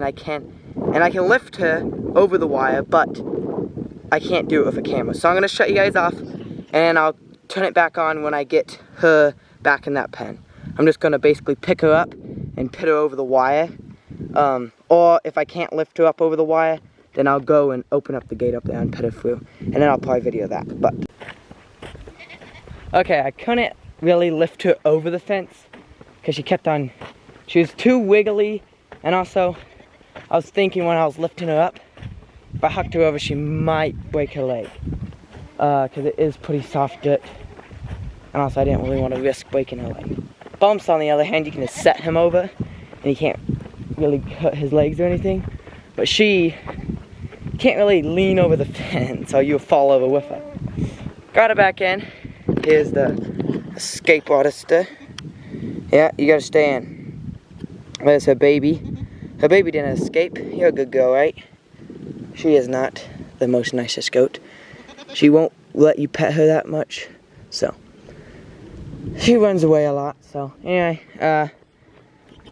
I can lift her over the wire, but I can't do it with a camera. So I'm gonna shut you guys off, and I'll turn it back on when I get her back in that pen. I'm just gonna basically pick her up and put her over the wire. Or if I can't lift her up over the wire, then I'll go and open up the gate up there and put her through, and then I'll probably video that. But okay, I couldn't really lift her over the fence because she was too wiggly, and also I was thinking when I was lifting her up, if I hucked her over, she might break her leg, because it is pretty soft dirt, and also I didn't really want to risk breaking her leg. Bumps, on the other hand, you can just set him over, and he can't really hurt his legs or anything, but she can't really lean over the fence, or you'll fall over with her. Got her back in. Here's the escape artist. Yeah, you gotta stay in. There's her baby. Her baby didn't escape. You're a good girl, right? She is not the most nicest goat. She won't let you pet her that much, so she runs away a lot. So anyway,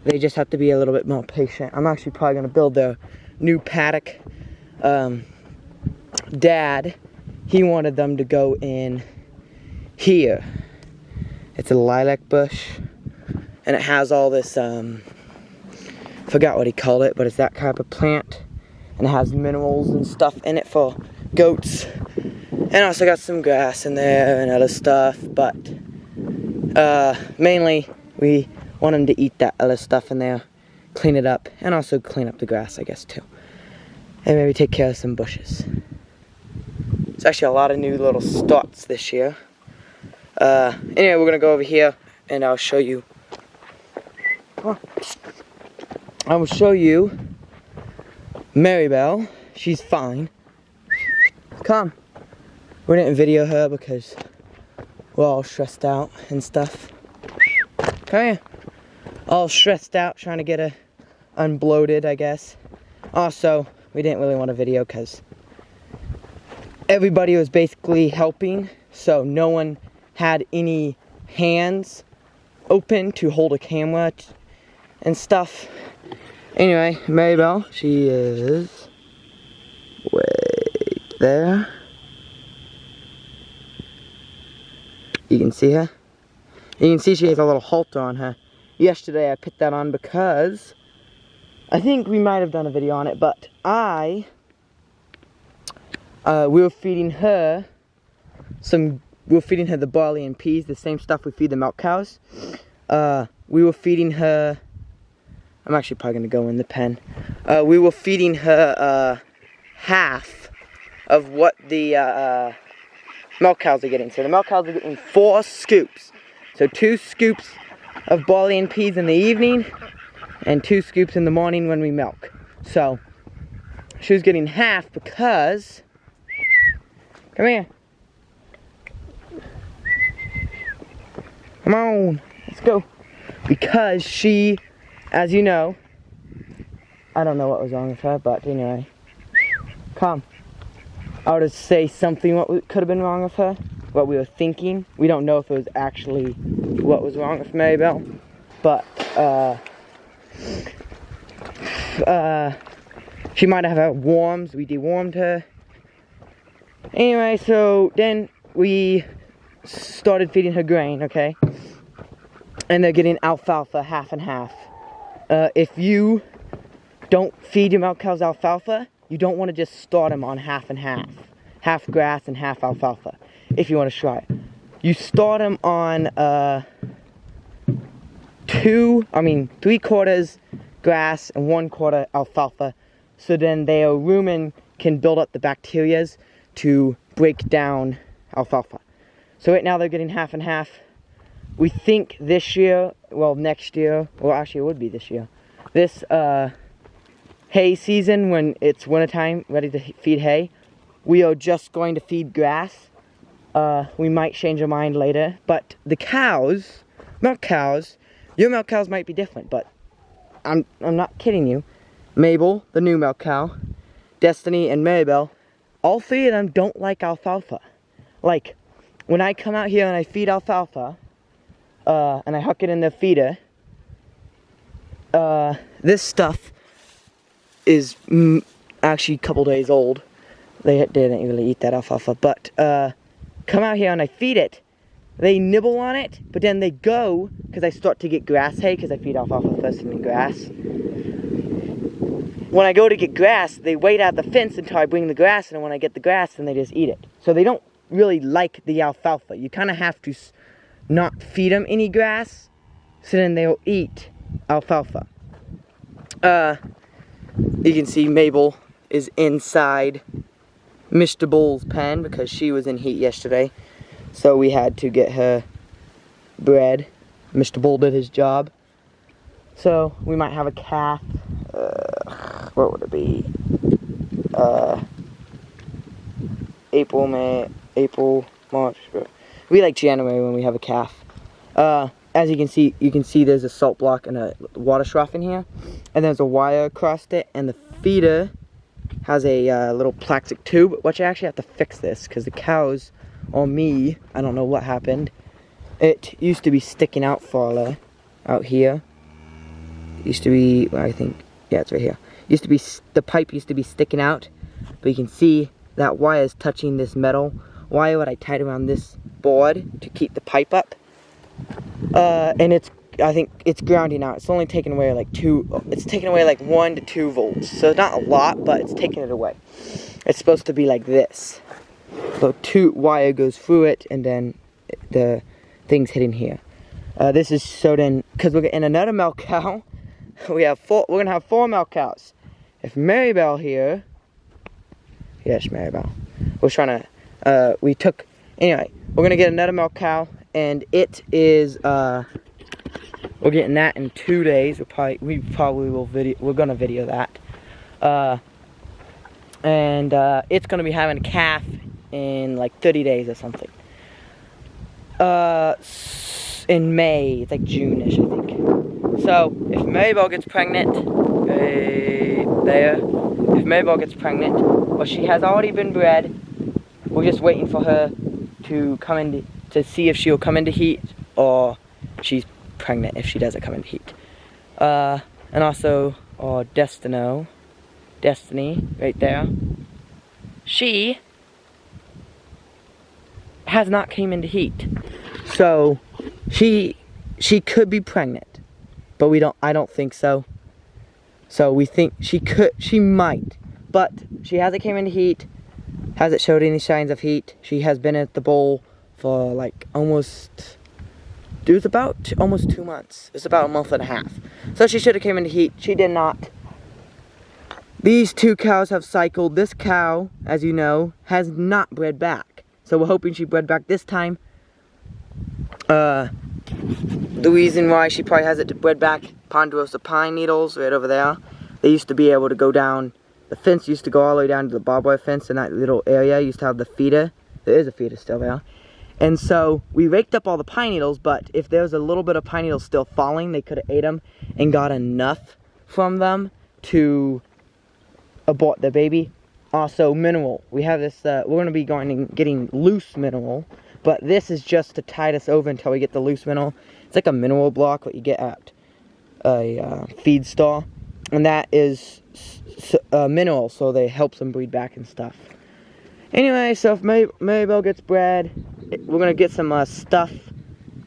they just have to be a little bit more patient. I'm actually probably gonna build their new paddock. Dad, he wanted them to go in here. It's a lilac bush, and it has all this, forgot what he called it, but it's that type of plant, and it has minerals and stuff in it for goats, and also got some grass in there and other stuff, but mainly we want them to eat that other stuff in there, clean it up, and also clean up the grass, I guess, too, and maybe take care of some bushes. It's actually a lot of new little starts this year. Anyway, we're gonna go over here and I'll show you. I will show you Maribel. She's fine. Come. We didn't video her because we're all stressed out and stuff. Come here. All stressed out trying to get her unbloated, I guess. Also, we didn't really want a video because everybody was basically helping, so no one had any hands open to hold a camera and stuff. Anyway, Maribel, she is right there. You can see her. You can see she has a little halter on her. Yesterday I put that on because I think we might have done a video on it, but we were feeding her the barley and peas, the same stuff we feed the milk cows. We were feeding her, I'm actually probably going to go in the pen. We were feeding her half of what the milk cows are getting. So the milk cows are getting 4 scoops. So 2 scoops of barley and peas in the evening, and 2 scoops in the morning when we milk. So she was getting half because, come here. Come on, let's go. Because she, as you know, I don't know what was wrong with her, but anyway, come. I would say something what could have been wrong with her, what we were thinking. We don't know if it was actually what was wrong with Maribel, but she might have had worms. We dewormed her. Anyway, so then we started feeding her grain, okay? And they're getting alfalfa half and half. If you don't feed your milk cows alfalfa, you don't want to just start them on half and half. Half grass and half alfalfa, if you want to try it. You start them on 3/4 grass and 1/4 alfalfa, so then their rumen can build up the bacterias to break down alfalfa. So right now they're getting half and half. We think this year, well next year, or actually it would be this year, this hay season when it's wintertime, ready to feed hay, we are just going to feed grass. We might change our mind later, but the cows, milk cows, your milk cows might be different, but I'm not kidding you. Mabel, the new milk cow, Destiny, and Maribel, all 3 of them don't like alfalfa. Like, when I come out here and I feed alfalfa, and I huck it in the feeder, this stuff is actually a couple days old. They didn't really eat that alfalfa, but come out here and I feed it. They nibble on it, but then they go, because I start to get grass hay, because I feed alfalfa first and then grass. When I go to get grass, they wait at the fence until I bring the grass, and when I get the grass, then they just eat it. So they don't really like the alfalfa. You kind of have to not feed them any grass, so then they'll eat alfalfa. You can see Mabel is inside Mr. Bull's pen because she was in heat yesterday. So we had to get her bread. Mr. Bull did his job. So we might have a calf. What would it be? April, March. We like January when we have a calf. As you can see there's a salt block and a water trough in here. And there's a wire across it. And the feeder has a little plastic tube, which I actually have to fix this because the cows, or me, I don't know what happened. It used to be sticking out farther, out here. It used to be, well, I think, yeah, it's right here. Used to be, the pipe used to be sticking out, but you can see that wire is touching this metal wire that I tied around this board to keep the pipe up. And I think it's grounding out. It's only taking away like 1 to 2 volts. So not a lot, but it's taking it away. It's supposed to be like this. So 2 wire goes through it, and then the thing's hitting here. This is so then, because we're getting another milk cow. We're gonna have 4 milk cows. If Maribel here, yes, Maribel. We're trying to, anyway, we're gonna get another milk cow, and it is, we're getting that in 2 days. We're gonna video that. And it's gonna be having a calf in like 30 days or something. In May, it's like June-ish, I think. So if Maribel gets pregnant, if Maribel gets pregnant, well, she has already been bred. We're just waiting for her to come in to see if she'll come into heat, or she's pregnant if she doesn't come into heat. And also, Destiny, right there. She has not came into heat. So she could be pregnant, but I don't think so. So we think she might, but she hasn't came into heat, hasn't showed any signs of heat. She has been at the bowl for like almost 2 months. It's about a month and a half. So she should have came into heat. She did not. These 2 cows have cycled. This cow, as you know, has not bred back. So we're hoping she bred back this time. The reason why she probably hasn't bred back, ponderosa pine needles right over there. They used to be able to go down, the fence used to go all the way down to the barbed wire fence, and that little area used to have the feeder. There is a feeder still there. And so we raked up all the pine needles, but if there was a little bit of pine needles still falling, they could have ate them and got enough from them to abort the baby. Also, mineral. We have this, we're going to be going and getting loose mineral, but this is just to tide us over until we get the loose mineral. It's like a mineral block what you get at a feed store, and that is mineral, so they help them breed back and stuff. Anyway, so if Maribel gets bred, we're going to get some stuff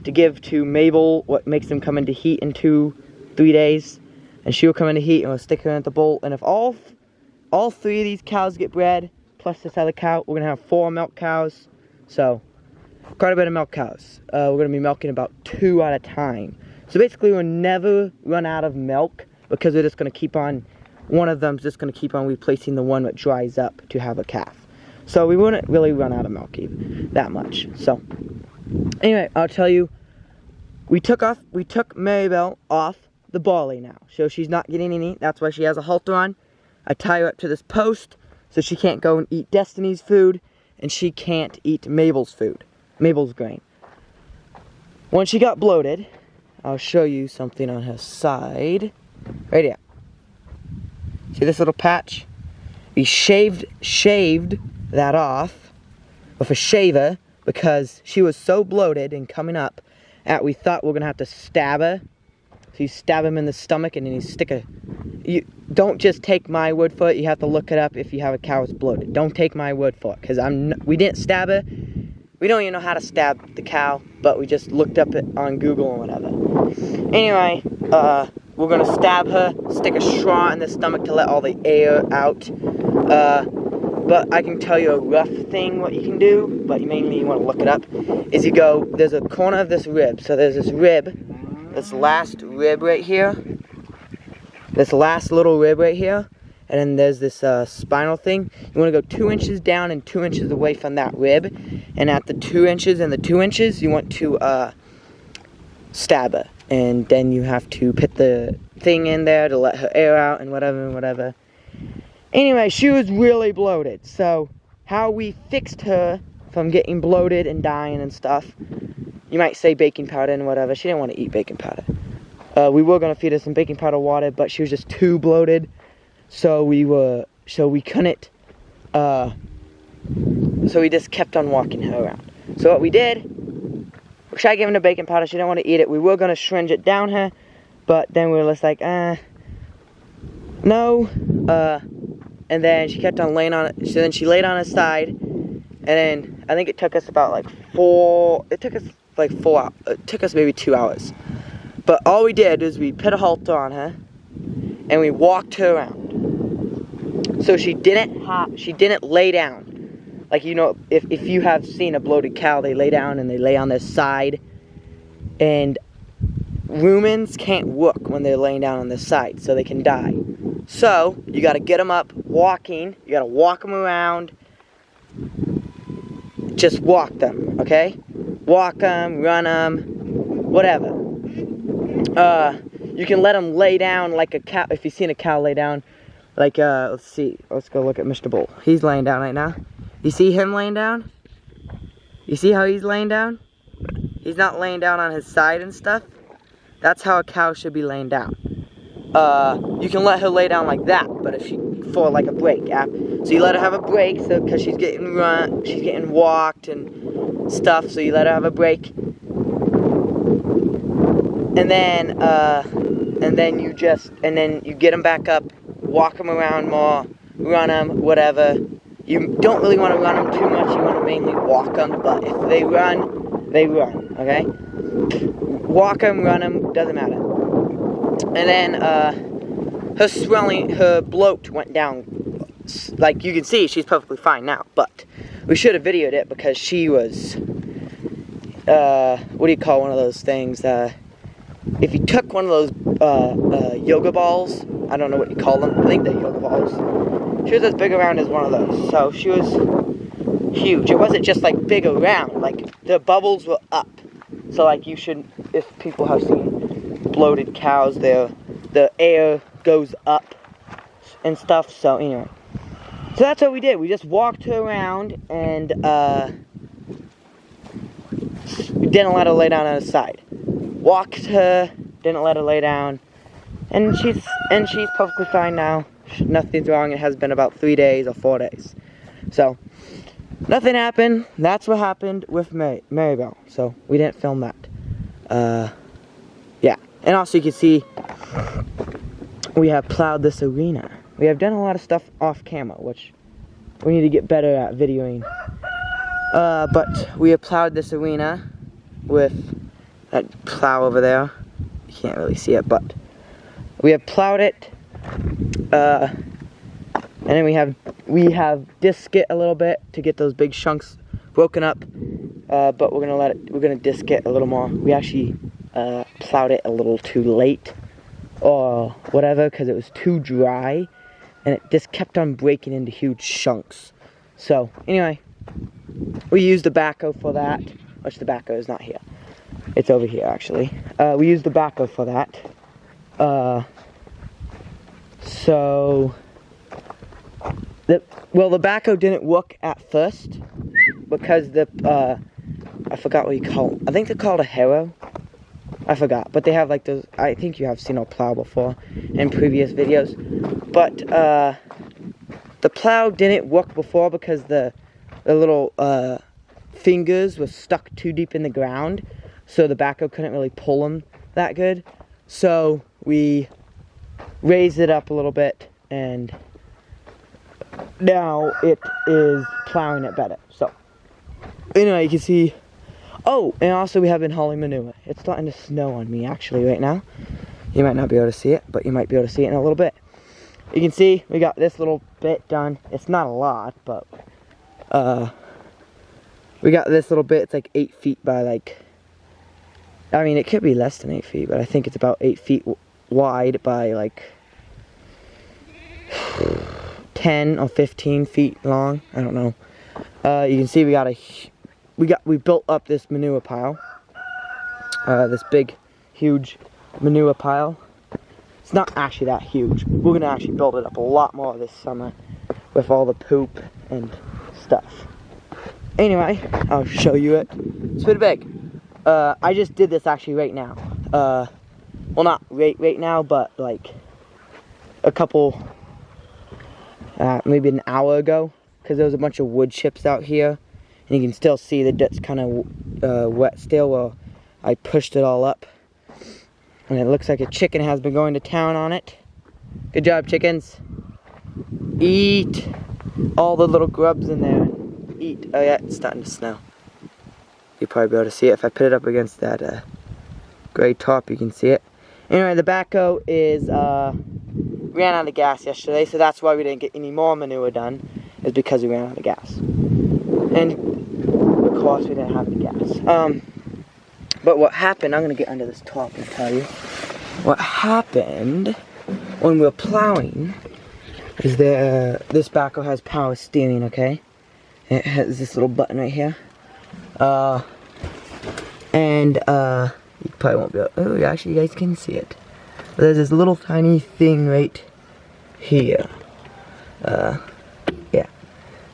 to give to Mabel, what makes them come into heat in 2-3 days, and she'll come into heat, and we'll stick her at the bowl. And if all 3 of these cows get bred, plus this other cow, we're going to have 4 milk cows. So, quite a bit of milk cows. We're going to be milking about 2 at a time. So basically, we'll never run out of milk, because we're just going to keep on, one of them's just going to keep on replacing the one that dries up to have a calf. So we wouldn't really run out of milk even that much. So, anyway, I'll tell you, we took Maribel off the barley now. So she's not getting any. That's why she has a halter on. I tie her up to this post so she can't go and eat Destiny's food, and she can't eat Mabel's food, Mabel's grain. When she got bloated, I'll show you something on her side. Right here. See this little patch? We shaved that off with a shaver because she was so bloated and coming up that we thought we were going to have to stab her. So you stab him in the stomach and then you stick don't just take my word for it. You have to look it up if you have a cow that's bloated. Don't take my word for it, because we didn't stab her. We don't even know how to stab the cow, but we just looked up it on Google and whatever. Anyway, we're gonna stab her, stick a straw in the stomach to let all the air out. But I can tell you a rough thing what you can do, but mainly you want to look it up, is you go, there's a corner of this rib. So there's this rib, this last rib right here, this last little rib right here, and then there's this spinal thing. You want to go 2 inches down and 2 inches away from that rib, and at the 2 inches and the 2 inches, you want to stab her. And then you have to put the thing in there to let her air out and whatever and whatever. Anyway, she was really bloated, so how we fixed her from getting bloated and dying and stuff, you might say baking powder and whatever. She didn't want to eat baking powder. We were going to feed her some baking powder water, but she was just too bloated, so we couldn't, so we just kept on walking her around. So what we did, we tried giving her baking powder. She didn't want to eat it. We were going to syringe it down her, but then we were just like, no, and then she kept on laying on it. So then she laid on her side, and then I think it took us about like it took us maybe 2 hours. But all we did is we put a halter on her, and we walked her around. So she didn't lay down. Like, you know, if you have seen a bloated cow, they lay down and they lay on their side. And rumens can't walk when they're laying down on their side, so they can die. So, you gotta get them up walking, you gotta walk them around, just walk them, okay? Walk them, run them, whatever. You can let them lay down like a cow, if you've seen a cow lay down, like, let's see, let's go look at Mr. Bull. He's laying down right now. You see him laying down? You see how he's laying down? He's not laying down on his side and stuff. That's how a cow should be laying down. You can let her lay down like that, but if for like a break, yeah. So you let her have a break, so because she's getting walked and stuff. So you let her have a break, and then you get them back up, walk them around more, run them, whatever. You don't really want to run them too much. You want to mainly walk them, but if they run, they run. Okay. Walk them, run them, doesn't matter. And then her swelling, her bloat went down. Like you can see, she's perfectly fine now. But we should have videoed it because she was, what do you call one of those things? If you took one of those yoga balls, I don't know what you call them. I think they're yoga balls. She was as big around as one of those. So she was huge. It wasn't just like big around. Like the bubbles were up. So like you should, if people have seen bloated cows, the air goes up and stuff. So anyway, so that's what we did. We just walked her around and didn't let her lay down on her side. Walked her, didn't let her lay down, and she's perfectly fine now. Nothing's wrong. It has been about 3 days or 4 days. So nothing happened. That's what happened with Maribel. So we didn't film that. Yeah. And also you can see we have plowed this arena. We have done a lot of stuff off camera, which we need to get better at videoing. But we have plowed this arena with that plow over there. You can't really see it, but we have plowed it. And then we have disc it a little bit to get those big chunks broken up. But we're gonna disc it a little more. We actually plowed it a little too late or whatever because it was too dry and it just kept on breaking into huge chunks. So anyway, we used the backhoe for that, which the backhoe is not here. It's over here actually. We used the backhoe for that. So the backhoe didn't work at first because I forgot what you call it. I think they're called a harrow. I forgot, but they have like those. I think you have seen a plow before in previous videos, but the plow didn't work before because the little fingers were stuck too deep in the ground, so the backhoe couldn't really pull them that good. So we raised it up a little bit, and now it is plowing it better. So, anyway, you can see. Oh, and also we have been hauling manure. It's starting to snow on me actually right now. You might not be able to see it, but you might be able to see it in a little bit. You can see we got this little bit done. It's not a lot, but we got this little bit. It's like 8 feet by like, I mean, it could be less than 8 feet, but I think it's about 8 feet wide by like 10 or 15 feet long. I don't know. You can see we built up this manure pile. This big, huge manure pile. It's not actually that huge. We're gonna actually build it up a lot more this summer with all the poop and stuff. Anyway, I'll show you it. It's pretty big. I just did this actually right now. Well, not right now, but like a couple, maybe an hour ago, because there was a bunch of wood chips out here, and you can still see the dirt's kind of wet still. Well, I pushed it all up, and it looks like a chicken has been going to town on it. Good job, chickens. Eat all the little grubs in there. Eat. Oh yeah, it's starting to snow. You'll probably be able to see it. If I put it up against that gray top, you can see it. Anyway, the backhoe is ran out of gas yesterday, so that's why we didn't get any more manure done, is because we ran out of gas. And of course we didn't have any gas. But what happened, I'm gonna get under this top and tell you. What happened when we were plowing is that this backhoe has power steering, okay? It has this little button right here. You probably won't be able, oh, actually you guys can see it. There's this little tiny thing right here. Yeah.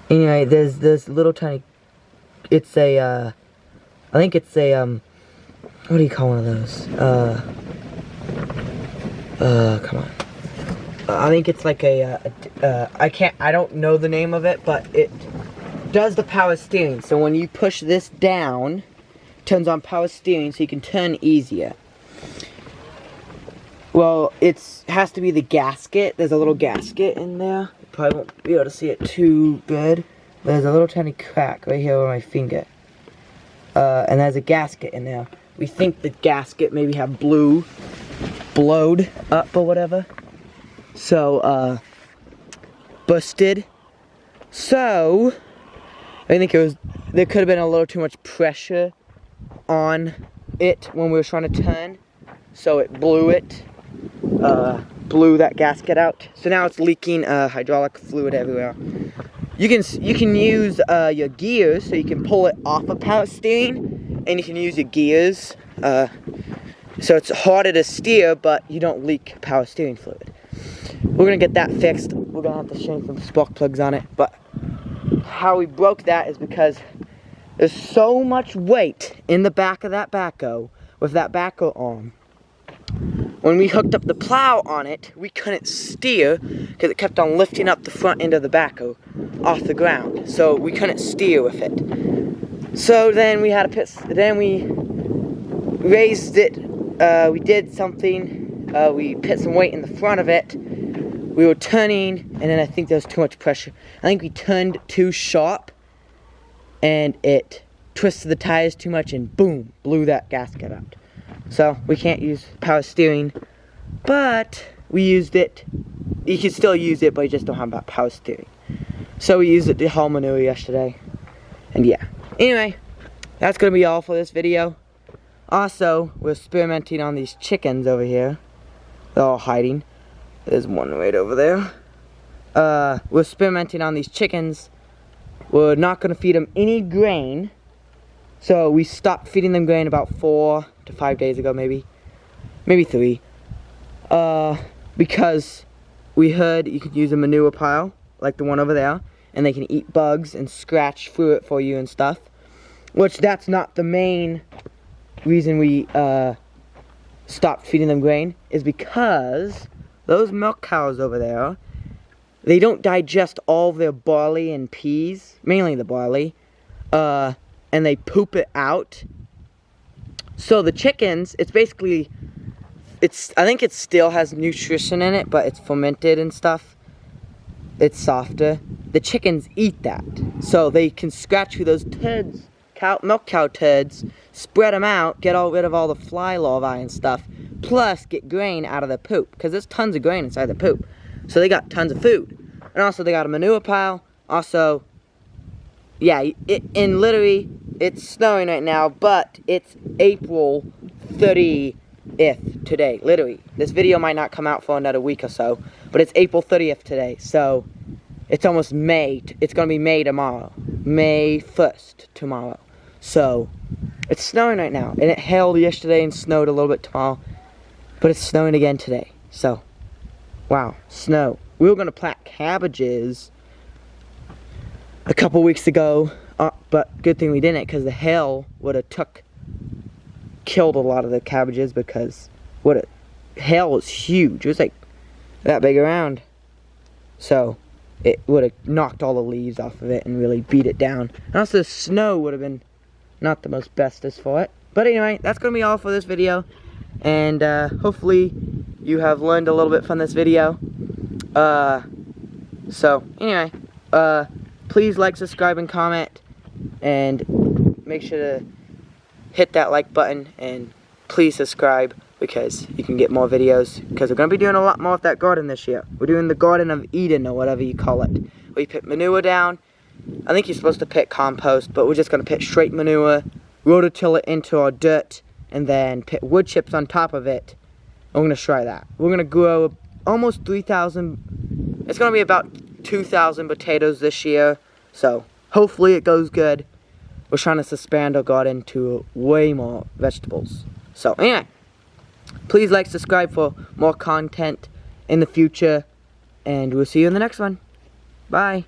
Anyway, there's this little tiny, it's a, I think it's a, what do you call one of those? Come on. I think it's like I don't know the name of it, but it does the power steering. So when you push this down, it turns on power steering so you can turn easier. Well, it has to be the gasket. There's a little gasket in there. You probably won't be able to see it too good. There's a little tiny crack right here on my finger. And there's a gasket in there. We think the gasket maybe have blowed up or whatever. So, busted. So, I think there could have been a little too much pressure on it when we were trying to turn. So it blew that gasket out. So now it's leaking hydraulic fluid everywhere. You can use your gears, so you can pull it off of power steering, and you can use your gears. So it's harder to steer, but you don't leak power steering fluid. We're gonna get that fixed. We're gonna have to change some spark plugs on it. But how we broke that is because there's so much weight in the back of that backhoe with that backhoe arm. When we hooked up the plow on it, we couldn't steer because it kept on lifting up the front end of the backhoe off the ground. So we couldn't steer with it. So then we had we raised it. We did something. We put some weight in the front of it. We were turning, and then I think there was too much pressure. I think we turned too sharp, and it twisted the tires too much, and boom, blew that gasket out. So we can't use power steering, but we used it. You can still use it, but you just don't have power steering. So we used it to haul manure yesterday, and yeah. Anyway, that's gonna be all for this video. Also, we're experimenting on these chickens over here. They're all hiding. There's one right over there. We're experimenting on these chickens. We're not gonna feed them any grain. So we stopped feeding them grain about 4 to 5 days ago, maybe 3. Because we heard you could use a manure pile, like the one over there, and they can eat bugs and scratch through it for you and stuff. Which that's not the main reason we stopped feeding them grain, is because those milk cows over there, they don't digest all their barley and peas, mainly the barley, and they poop it out. So the chickens, it's basically I think it still has nutrition in it, but it's fermented and stuff. It's softer. The chickens eat that, so they can scratch through those turds, milk cow turds, spread them out, get rid of all the fly larvae and stuff, plus get grain out of the poop, because there's tons of grain inside the poop. So they got tons of food. And also they got a manure pile. Also, yeah, and literally, it's snowing right now, but it's April 30th today, literally. This video might not come out for another week or so, but it's April 30th today, so it's almost May. It's going to be May tomorrow. May 1st tomorrow. So, it's snowing right now, and it hailed yesterday and snowed a little bit tomorrow, but it's snowing again today. So, wow, snow. We were going to plant cabbages a couple weeks ago, but good thing we didn't, because the hail would have killed a lot of the cabbages, because hail was huge. It was like that big around. So it would have knocked all the leaves off of it and really beat it down. And also the snow would have been not the most bestest for it. But anyway, that's going to be all for this video. And hopefully you have learned a little bit from this video. So anyway, please like, subscribe, and comment. And make sure to hit that like button. And please subscribe, because you can get more videos. Because we're going to be doing a lot more of that garden this year. We're doing the Garden of Eden, or whatever you call it. Where you put manure down. I think you're supposed to put compost, but we're just going to put straight manure, rototill it into our dirt, and then put wood chips on top of it. I'm going to try that. We're going to grow almost 3,000, it's going to be about 2,000 potatoes this year. So, hopefully it goes good. We're trying to expand our garden to way more vegetables. So, anyway, please like, subscribe for more content in the future, and we'll see you in the next one. Bye.